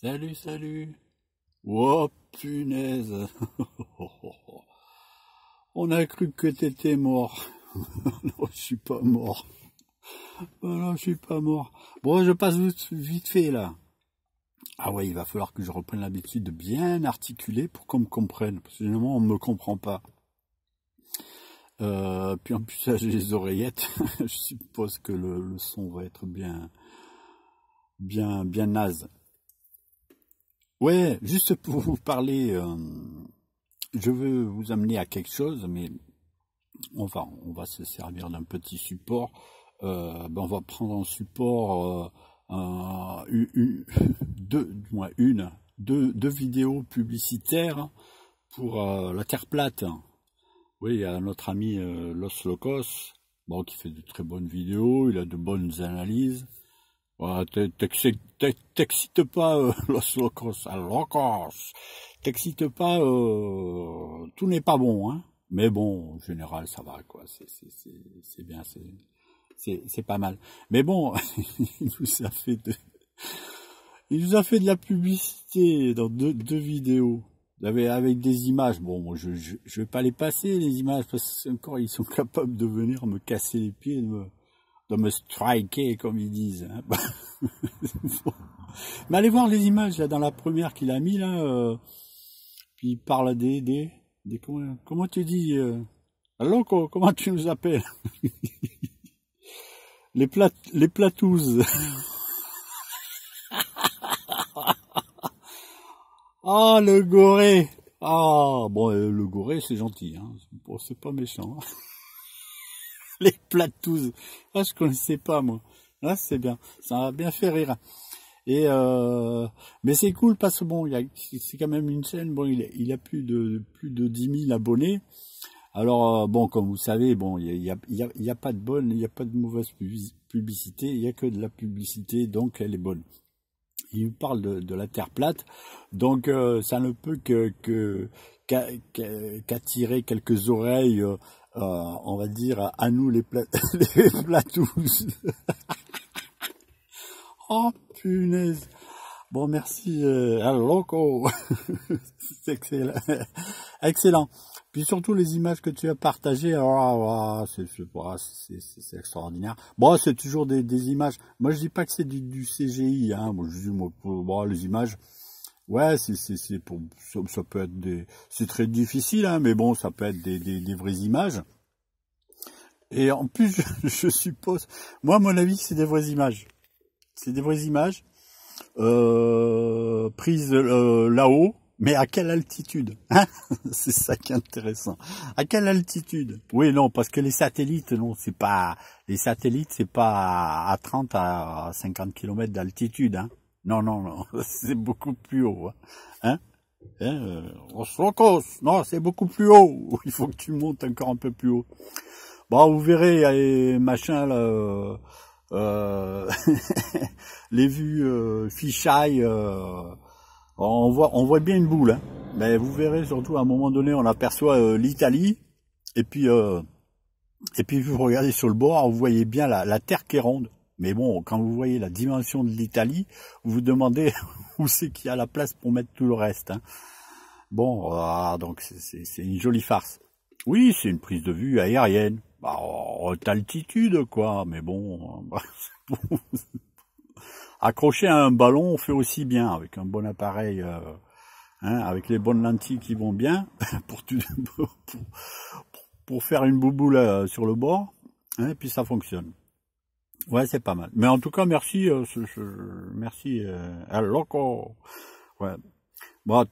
Salut, salut. Oh, punaise. On a cru que t'étais mort. Non, je suis pas mort. Non, je suis pas mort. Bon, je passe vite fait, là. Ah ouais, il va falloir que je reprenne l'habitude de bien articuler pour qu'on me comprenne. Parce que généralement, on ne me comprend pas. Puis en plus, là, j'ai les oreillettes. Je suppose que le son va être bien naze. Ouais, juste pour vous parler, je veux vous amener à quelque chose, mais on va se servir d'un petit support. On va prendre en support deux vidéos publicitaires pour la Terre plate. Oui, il y a notre ami Los Locos, bon, qui fait de très bonnes vidéos, il a de bonnes analyses. Ouais, t'excites pas, Los Locos, t'excites pas, tout n'est pas bon, hein. Mais bon, en général, ça va, quoi. C'est bien, c'est pas mal. Mais bon, il nous a fait de la publicité dans deux vidéos. Avec des images. Bon, moi, je vais pas les passer, les images, parce que encore, ils sont capables de venir me casser les pieds, de me striker, comme ils disent. Hein. Mais allez voir les images, là, dans la première qu'il a mis, là, puis il parle comment tu dis, loco, comment tu nous appelles? les platouzes. Ah, le goré. Ah, bon, le goré, c'est gentil, hein. Bon, c'est pas méchant. Hein. Les platouzes. Ah, je connaissais pas, moi. Là, c'est bien. Ça m'a bien fait rire. Et mais c'est cool parce que bon, c'est quand même une chaîne. Bon, il a plus de 10 000 abonnés. Alors bon, comme vous savez, bon, il y a pas de bonne, il y a pas de mauvaise publicité. Il y a que de la publicité, donc elle est bonne. Il parle de la Terre plate, donc ça ne peut qu'attirer quelques oreilles, on va dire, à nous les platous. Oh punaise. Bon, merci, loco. C'est excellent. Excellent. Puis surtout les images que tu as partagées, c'est extraordinaire. Bon, c'est toujours des images. Moi, je dis pas que c'est du CGI, hein. Moi, je dis, bon, les images, ouais, ça peut être c'est très difficile, hein, mais bon, ça peut être des vraies images. Et en plus, je suppose, moi, à mon avis, c'est des vraies images. C'est des vraies images, prises là-haut. Mais à quelle altitude, hein? C'est ça qui est intéressant. À quelle altitude? Oui, non, parce que les satellites, non, les satellites, c'est pas à 30 à 50 km d'altitude, hein? Non, c'est beaucoup plus haut, hein? Non, c'est beaucoup plus haut. Il faut que tu montes encore un peu plus haut. Bon, vous verrez, il y a les machins, là, les vues fisheye, on voit bien une boule, hein. Mais vous verrez surtout à un moment donné, on aperçoit l'Italie, et puis vous regardez sur le bord, vous voyez bien la terre qui est ronde. Mais bon, quand vous voyez la dimension de l'Italie, vous vous demandez où c'est qu'il y a la place pour mettre tout le reste, hein. Bon, donc c'est une jolie farce. Oui, c'est une prise de vue aérienne. Bah, haute altitude, quoi, mais bon, accrocher à un ballon, on fait aussi bien avec un bon appareil, hein, avec les bonnes lentilles qui vont bien pour faire une bouboule sur le bord, hein, et puis ça fonctionne. Ouais, c'est pas mal. Mais en tout cas, merci, merci, loco. Ouais. Bon,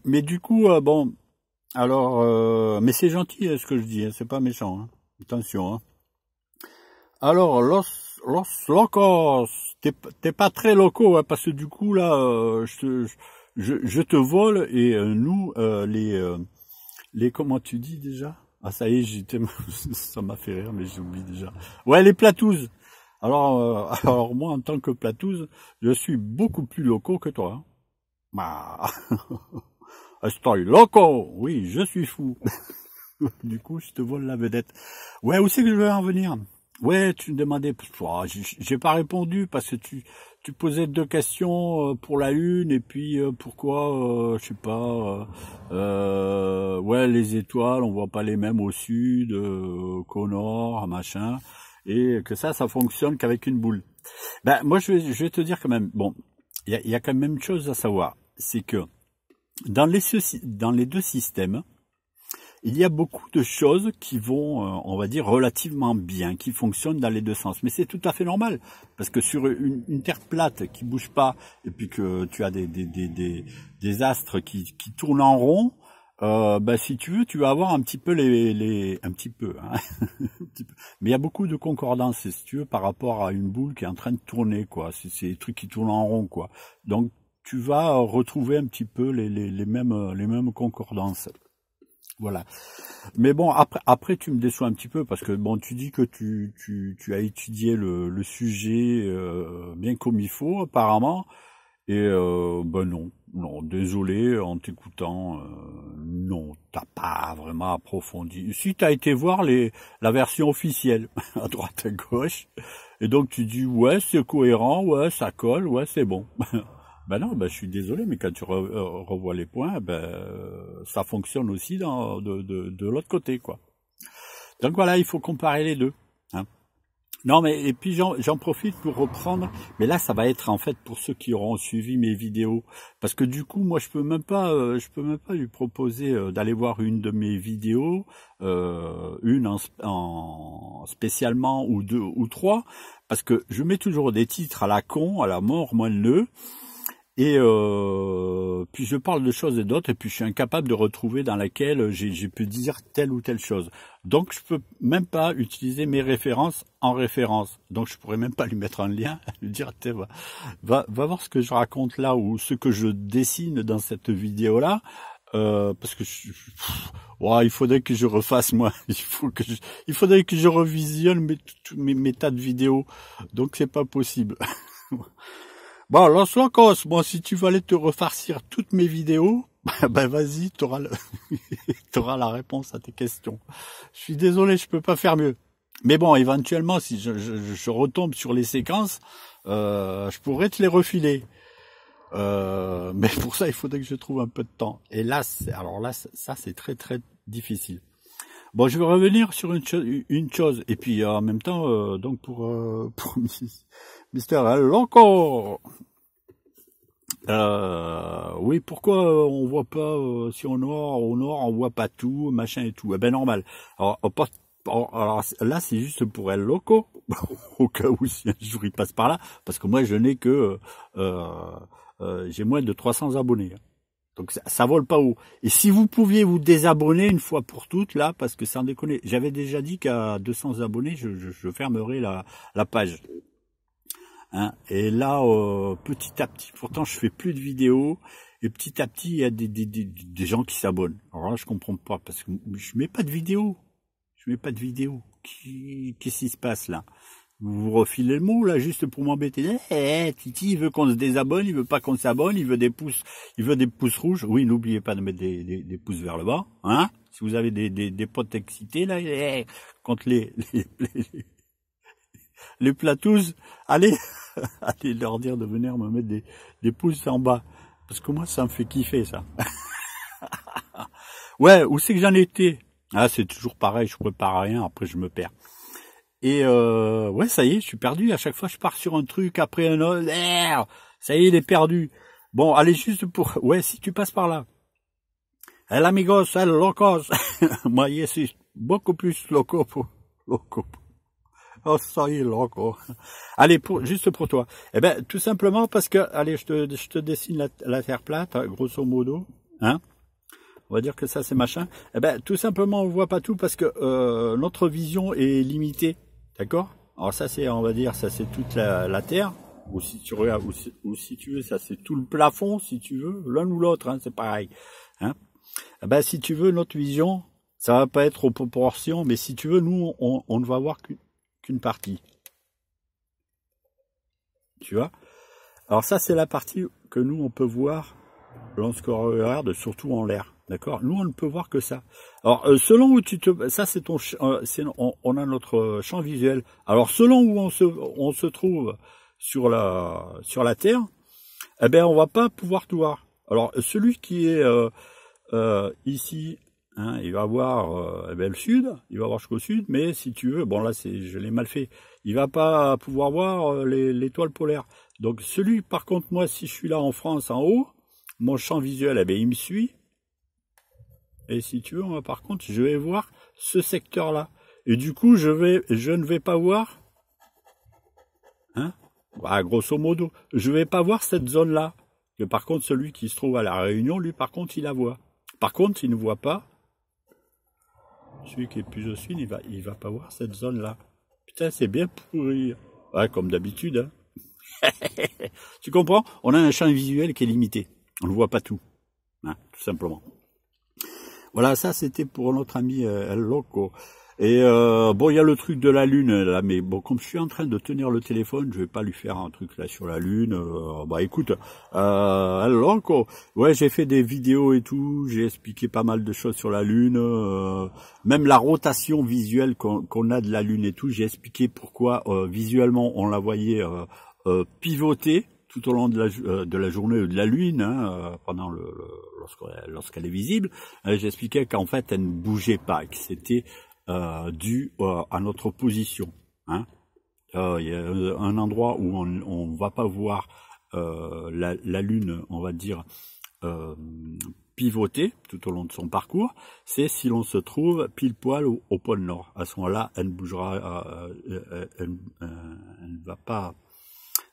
mais du coup, bon, alors, mais c'est gentil ce que je dis, hein, c'est pas méchant, hein. Attention, hein. Alors, Los Locos, t'es pas très locaux, hein, parce que du coup là, je te vole et nous les comment tu dis déjà? Ah ça y est, ça m'a fait rire, mais j'oublie déjà. Ouais, les platouzes. Alors moi en tant que platouze, je suis beaucoup plus locaux que toi. Hein. Bah, estoy loco. Oui, je suis fou. Du coup, je te vole la vedette. Ouais, où c'est que je vais en venir? Ouais, tu me demandais, j'ai pas répondu parce que tu posais deux questions pour la Lune et puis pourquoi, je sais pas, ouais, les étoiles, on voit pas les mêmes au sud qu'au nord, machin, et que ça fonctionne qu'avec une boule. Ben, moi, je vais te dire quand même, bon, il y a quand même une chose à savoir, c'est que dans les deux systèmes, il y a beaucoup de choses qui vont, on va dire, relativement bien, qui fonctionnent dans les deux sens. Mais c'est tout à fait normal, parce que sur une terre plate qui bouge pas, et puis que tu as des astres qui tournent en rond, ben, si tu veux, tu vas avoir un petit peu un petit peu, hein, un petit peu. Mais il y a beaucoup de concordance, si tu veux, par rapport à une boule qui est en train de tourner, quoi. C'est des trucs qui tournent en rond, quoi. Donc, tu vas retrouver un petit peu les mêmes concordances. Voilà. Mais bon, après tu me déçois un petit peu parce que bon, tu dis que tu as étudié le sujet bien comme il faut apparemment. Et ben non, non, désolé en t'écoutant, non, t'as pas vraiment approfondi. Si t'as été voir la version officielle à droite à gauche, et donc tu dis ouais c'est cohérent, ouais ça colle, ouais c'est bon. Ben non, ben je suis désolé, mais quand tu revois les points, ben ça fonctionne aussi de l'autre côté, quoi. Donc voilà, il faut comparer les deux. Hein. Non, mais et puis j'en profite pour reprendre, mais là ça va être en fait pour ceux qui auront suivi mes vidéos, parce que du coup moi je peux même pas lui proposer d'aller voir une de mes vidéos, une en spécialement ou deux ou trois, parce que je mets toujours des titres à la con, à la mort moelleux. Et puis je parle de choses et d'autres, et puis je suis incapable de retrouver dans laquelle j'ai pu dire telle ou telle chose. Donc je peux même pas utiliser mes références en référence. Donc je pourrais même pas lui mettre un lien, lui dire va voir ce que je raconte là ou ce que je dessine dans cette vidéo là. Parce que ouais, il faudrait que je refasse moi, il faudrait que je revisionne mes tas de vidéos. Donc c'est pas possible. Bon, lance-toi, Cos. Bon, si tu veux aller te refarcir toutes mes vidéos, ben vas-y, t'auras la réponse à tes questions. Je suis désolé, je peux pas faire mieux. Mais bon, éventuellement, si je retombe sur les séquences, je pourrais te les refiler. Mais pour ça, il faudrait que je trouve un peu de temps. Et là, alors là, ça c'est très très difficile. Bon, je vais revenir sur une chose. Et puis en même temps, donc pour Mister Loco. Oui, pourquoi on voit pas si au nord on voit pas tout, machin et tout. Eh ben normal. Alors là c'est juste pour El Loco, au cas où si un jour il passe par là, parce que moi je n'ai que j'ai moins de 300 abonnés. Donc ça vole pas haut. Et si vous pouviez vous désabonner une fois pour toutes là, parce que sans déconner, j'avais déjà dit qu'à 200 abonnés je fermerai la page. Hein, et là, petit à petit, pourtant je fais plus de vidéos, et petit à petit, il y a des gens qui s'abonnent. Alors là, je comprends pas, parce que je mets pas de vidéos. Je mets pas de vidéos. Qu'est-ce qui se passe là? Vous refilez le mot là, juste pour m'embêter. Titi, il veut qu'on se désabonne, il veut pas qu'on s'abonne, il veut des pouces rouges. Oui, n'oubliez pas de mettre des pouces vers le bas, hein. Si vous avez des potes excités là, contre les platous, allez, allez leur dire de venir me mettre des pouces en bas. Parce que moi, ça me fait kiffer, ça. Ouais, où c'est que j'en étais? Ah, c'est toujours pareil, je prépare rien, après je me perds. Et ouais, ça y est, je suis perdu. À chaque fois, je pars sur un truc, après un autre. Ça y est, il est perdu. Bon, allez, juste pour... Ouais, si tu passes par là. El amigos, el locos. Moi, je suis beaucoup plus loco pour... Loco. Oh, ça y est, loco. Allez, juste pour toi. Eh ben, tout simplement parce que... Allez, je te dessine la terre plate, grosso modo. Hein? On va dire que ça, c'est machin. Eh ben, tout simplement, on voit pas tout parce que notre vision est limitée. D'accord? Alors ça, c'est, on va dire, ça c'est toute la terre. Ou si tu regardes, ou si tu veux, ça c'est tout le plafond, si tu veux. L'un ou l'autre, hein, c'est pareil. Hein? Eh ben, si tu veux, notre vision, ça va pas être aux proportions, mais si tu veux, nous, on ne va voir qu'une partie. Tu vois? Alors ça, c'est la partie que nous, on peut voir lorsqu'on regarde, surtout en l'air. D'accord? Nous, on ne peut voir que ça. Alors, selon où tu te... Ça, c'est ton... on a notre champ visuel. Alors, selon où on se trouve sur la Terre, eh ben, on va pas pouvoir tout voir. Alors, celui qui est ici, hein, il va voir eh ben, le sud, il va voir jusqu'au sud, mais si tu veux, bon là, je l'ai mal fait, il va pas pouvoir voir l'étoile polaire. Donc, celui, par contre, moi, si je suis là en France, en haut, mon champ visuel, eh ben, il me suit. Et si tu veux, moi, par contre, je vais voir ce secteur-là. Et du coup, je ne vais pas voir, hein, bah, grosso modo, je vais pas voir cette zone-là. Que par contre, celui qui se trouve à la Réunion, lui, par contre, il la voit. Par contre, il ne voit pas. Celui qui est plus au sud, il va pas voir cette zone-là. Putain, c'est bien pourri. Ouais, comme d'habitude, hein. Tu comprends? On a un champ visuel qui est limité. On ne voit pas tout, hein, tout simplement. Voilà, ça c'était pour notre ami El Loco. Et bon, il y a le truc de la lune là, mais bon, comme je suis en train de tenir le téléphone, je vais pas lui faire un truc là sur la lune. Bah écoute, El Loco, ouais, j'ai fait des vidéos et tout, j'ai expliqué pas mal de choses sur la lune, même la rotation visuelle qu'on a de la lune et tout. J'ai expliqué pourquoi visuellement on la voyait pivoter tout au long de la journée de la lune, hein, pendant lorsqu'elle est visible. J'expliquais qu'en fait elle ne bougeait pas, que c'était dû à notre position. Hein. Il y a un endroit où on va pas voir la lune, on va dire, pivoter tout au long de son parcours, c'est si l'on se trouve pile poil au pôle Nord. À ce moment-là, elle ne bougera, elle ne va pas.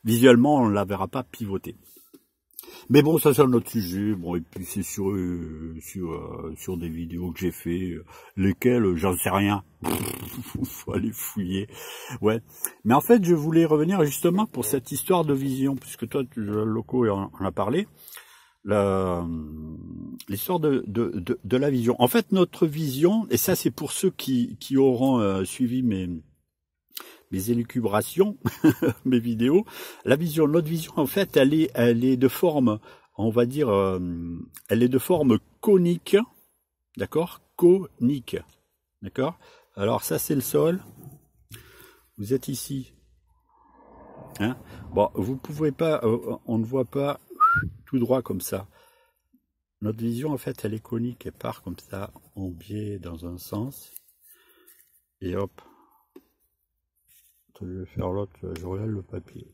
Visuellement, on ne la verra pas pivoter. Mais bon, ça c'est un autre sujet. Bon, et puis c'est sur des vidéos que j'ai fait, lesquelles j'en sais rien. Faut aller fouiller. Ouais. Mais en fait, je voulais revenir justement pour cette histoire de vision, puisque toi, Loco en a parlé. L'histoire de la vision. En fait, notre vision, et ça c'est pour ceux qui auront suivi mes élucubrations, mes vidéos, notre vision, en fait, elle est de forme, on va dire, elle est de forme conique, d'accord? Conique, d'accord? Alors ça, c'est le sol. Vous êtes ici. Hein? Bon, vous pouvez pas, on ne voit pas tout droit comme ça. Notre vision, en fait, elle est conique, elle part comme ça, en biais dans un sens, et hop. Je vais faire l'autre, je regarde le papier.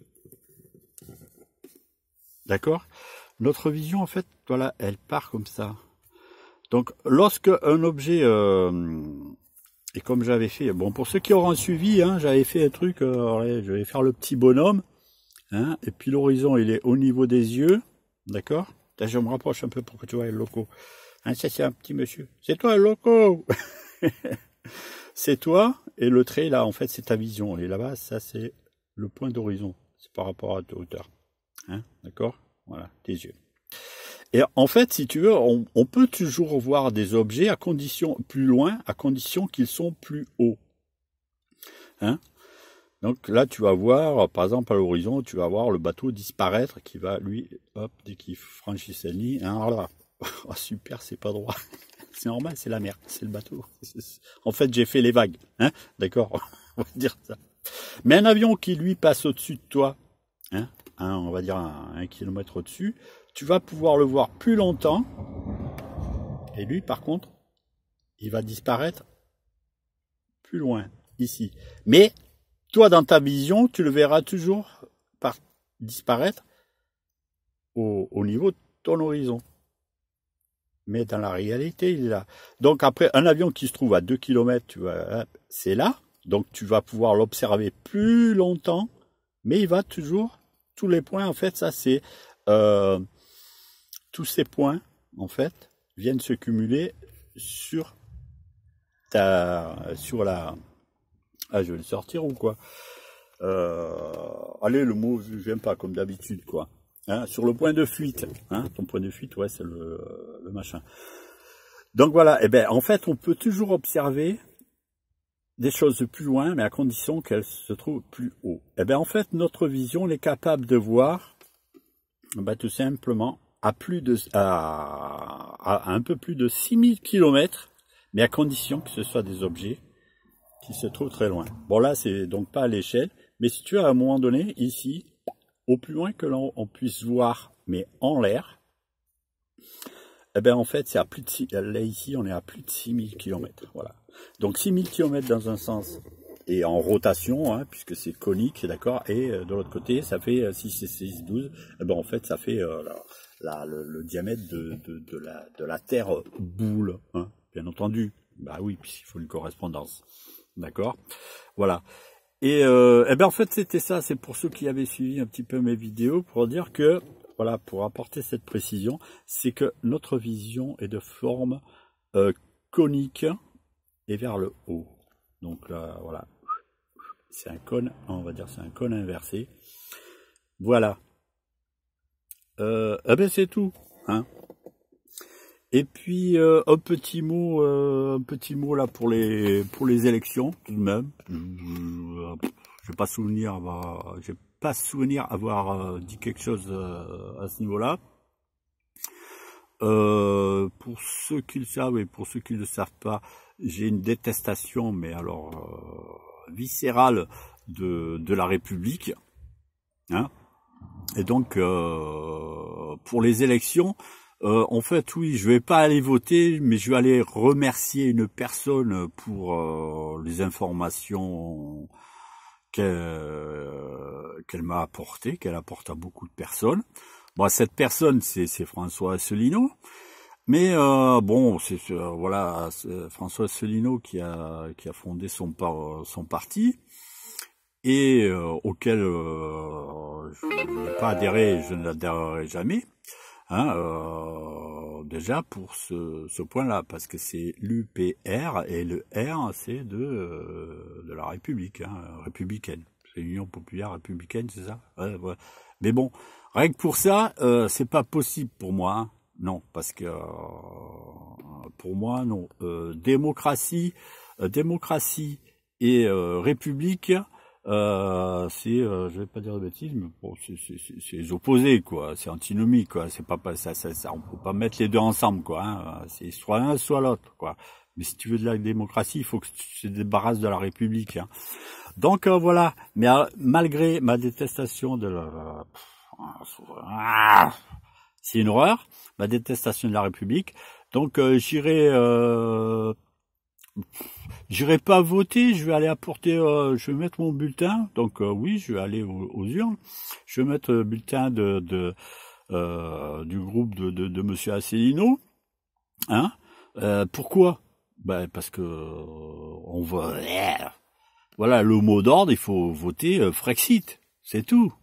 D'accord? Notre vision, en fait, voilà, elle part comme ça. Donc, lorsque un objet, et comme j'avais fait, bon, pour ceux qui auront suivi, hein, j'avais fait un truc, allez, je vais faire le petit bonhomme, hein, et puis l'horizon, il est au niveau des yeux, d'accord? Là, je me rapproche un peu pour que tu vois le loco. Hein, ça, c'est un petit monsieur. C'est toi, le loco! C'est toi, et le trait, là, en fait, c'est ta vision. Et là-bas, ça, c'est le point d'horizon. C'est par rapport à ta hauteur. Hein, d'accord? Voilà, tes yeux. Et en fait, si tu veux, on peut toujours voir des objets à condition plus loin, à condition qu'ils sont plus hauts. Hein? Donc là, tu vas voir, par exemple, à l'horizon, tu vas voir le bateau disparaître qui va, lui, hop, dès qu'il franchit sa ligne. Hein, alors là, oh, super, c'est pas droit. C'est normal, c'est la mer, c'est le bateau. En fait, j'ai fait les vagues, hein, d'accord, on va dire ça. Mais un avion qui, lui, passe au-dessus de toi, hein, on va dire un kilomètre au-dessus, tu vas pouvoir le voir plus longtemps, et lui, par contre, il va disparaître plus loin, ici. Mais, toi, dans ta vision, tu le verras toujours disparaître au niveau de ton horizon. Mais dans la réalité, il est là. Donc après, un avion qui se trouve à 2 km, tu vois, c'est là. Donc tu vas pouvoir l'observer plus longtemps, mais il va toujours, tous les points, en fait, ça c'est, tous ces points, en fait, viennent se cumuler sur la, ah, je vais le sortir ou quoi? Allez, le mot, je viens pas comme d'habitude, quoi. Hein, sur le point de fuite, hein, ton point de fuite, ouais, c'est le machin. Donc voilà, et ben en fait, on peut toujours observer des choses plus loin, mais à condition qu'elles se trouvent plus haut. Et ben en fait, notre vision, elle est capable de voir, ben, tout simplement, à un peu plus de 6000 km, mais à condition que ce soit des objets qui se trouvent très loin. Bon là, c'est donc pas à l'échelle, mais si tu veux, à un moment donné, ici, au plus loin que l'on puisse voir, mais en l'air, eh ben en fait, c'est à plus de là ici, on est à plus de 6000 km. Voilà. Donc 6000 km dans un sens et en rotation, hein, puisque c'est conique, d'accord, et de l'autre côté, ça fait 6 et 6, 12. Eh ben en fait, ça fait le diamètre de la Terre boule, hein, bien entendu. Bah oui, puisqu'il faut une correspondance. D'accord. Voilà. Et eh ben en fait, c'était ça. C'est pour ceux qui avaient suivi un petit peu mes vidéos, pour dire que, voilà, pour apporter cette précision, c'est que notre vision est de forme conique et vers le haut. Donc là, voilà, c'est un cône, on va dire, c'est un cône inversé. Voilà. Eh ben c'est tout, hein. Et puis un petit mot là pour les élections tout de même. J'ai pas souvenir avoir dit quelque chose à ce niveau-là. Pour ceux qui le savent et pour ceux qui ne le savent pas, j'ai une détestation, mais alors viscérale de la République, hein. Et donc pour les élections, en fait, oui, je vais pas aller voter, mais je vais aller remercier une personne pour les informations qu'elle m'a apportées, qu'elle apporte à beaucoup de personnes. Bon, cette personne, c'est François Asselineau. Mais bon, voilà, François Asselineau qui a fondé son parti et auquel je n'ai pas adhéré, je ne l'adhérerai jamais. Hein, déjà pour ce point-là, parce que c'est l'UPR et le R, c'est de la République, hein, républicaine. C'est l'Union populaire républicaine, c'est ça, ouais, ouais. Mais bon, rien que pour ça, c'est pas possible pour moi. Hein. Non, parce que pour moi, non. Démocratie et république, je vais pas dire de bêtises, mais bon, c'est les opposés, quoi. C'est antinomique, quoi. C'est pas ça, on peut pas mettre les deux ensemble, quoi. Hein. C'est soit l'un, soit l'autre, quoi. Mais si tu veux de la démocratie, il faut que tu te débarrasses de la République. Hein. Donc voilà. Mais malgré ma détestation de la, c'est une horreur, ma détestation de la République. Donc j'irai pas voter, je vais aller apporter, je vais mettre mon bulletin. Donc oui, je vais aller aux urnes. Je vais mettre le bulletin du groupe de Monsieur Asselineau. Hein, pourquoi? Ben parce que on va, voilà, le mot d'ordre, il faut voter Frexit, c'est tout.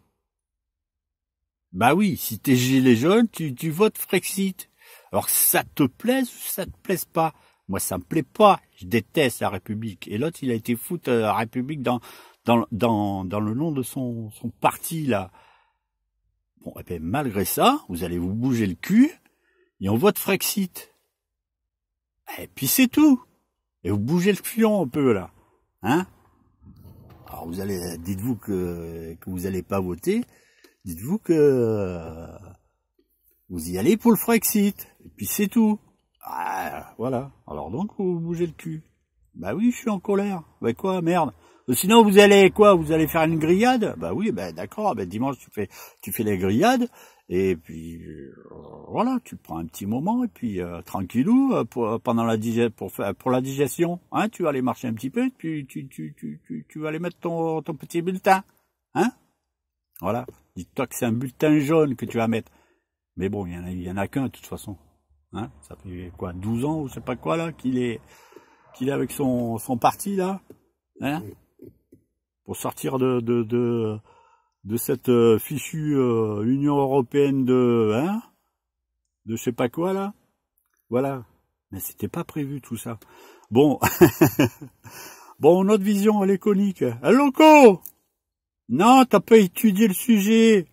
Bah oui, si t'es gilet jaune, tu votes Frexit. Alors que ça te plaise ou ça te plaise pas? Moi, ça me plaît pas. Je déteste la République. Et l'autre, il a été foutre la République dans le nom de son parti, là. Bon, et bien, malgré ça, vous allez vous bouger le cul et on vote Frexit. Et puis c'est tout. Et vous bougez le fion un peu, là. Hein? Alors, dites-vous que vous allez pas voter. Dites-vous que vous y allez pour le Frexit. Et puis c'est tout. Ah, voilà. Alors donc, vous bougez le cul. Bah oui, je suis en colère. Bah quoi, merde. Sinon, vous allez quoi? Vous allez faire une grillade? Bah oui, bah d'accord. Bah dimanche, tu fais les grillades. Et puis, voilà, tu prends un petit moment. Et puis, tranquillou, pendant pour la digestion. Hein, tu vas aller marcher un petit peu. Puis, tu vas aller mettre ton petit bulletin. Hein? Voilà. Dis-toi que c'est un bulletin jaune que tu vas mettre. Mais bon, il y en a qu'un, de toute façon. Hein, ça fait quoi, 12 ans ou je sais pas quoi là qu'il est avec son parti là, hein, pour sortir de cette fichue Union européenne de je sais pas quoi là. Voilà. Mais c'était pas prévu tout ça. Bon. Bon, notre vision elle est conique. Loco! Non, t'as pas étudié le sujet.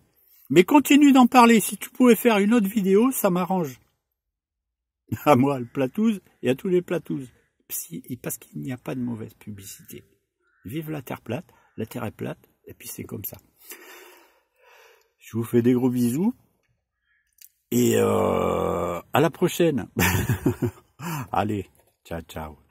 Mais continue d'en parler. Si tu pouvais faire une autre vidéo, ça m'arrange. À moi, le Platouz, et à tous les Platouzes. Parce qu'il n'y a pas de mauvaise publicité. Vive la Terre plate, la Terre est plate, et puis c'est comme ça. Je vous fais des gros bisous. Et à la prochaine. Allez, ciao, ciao.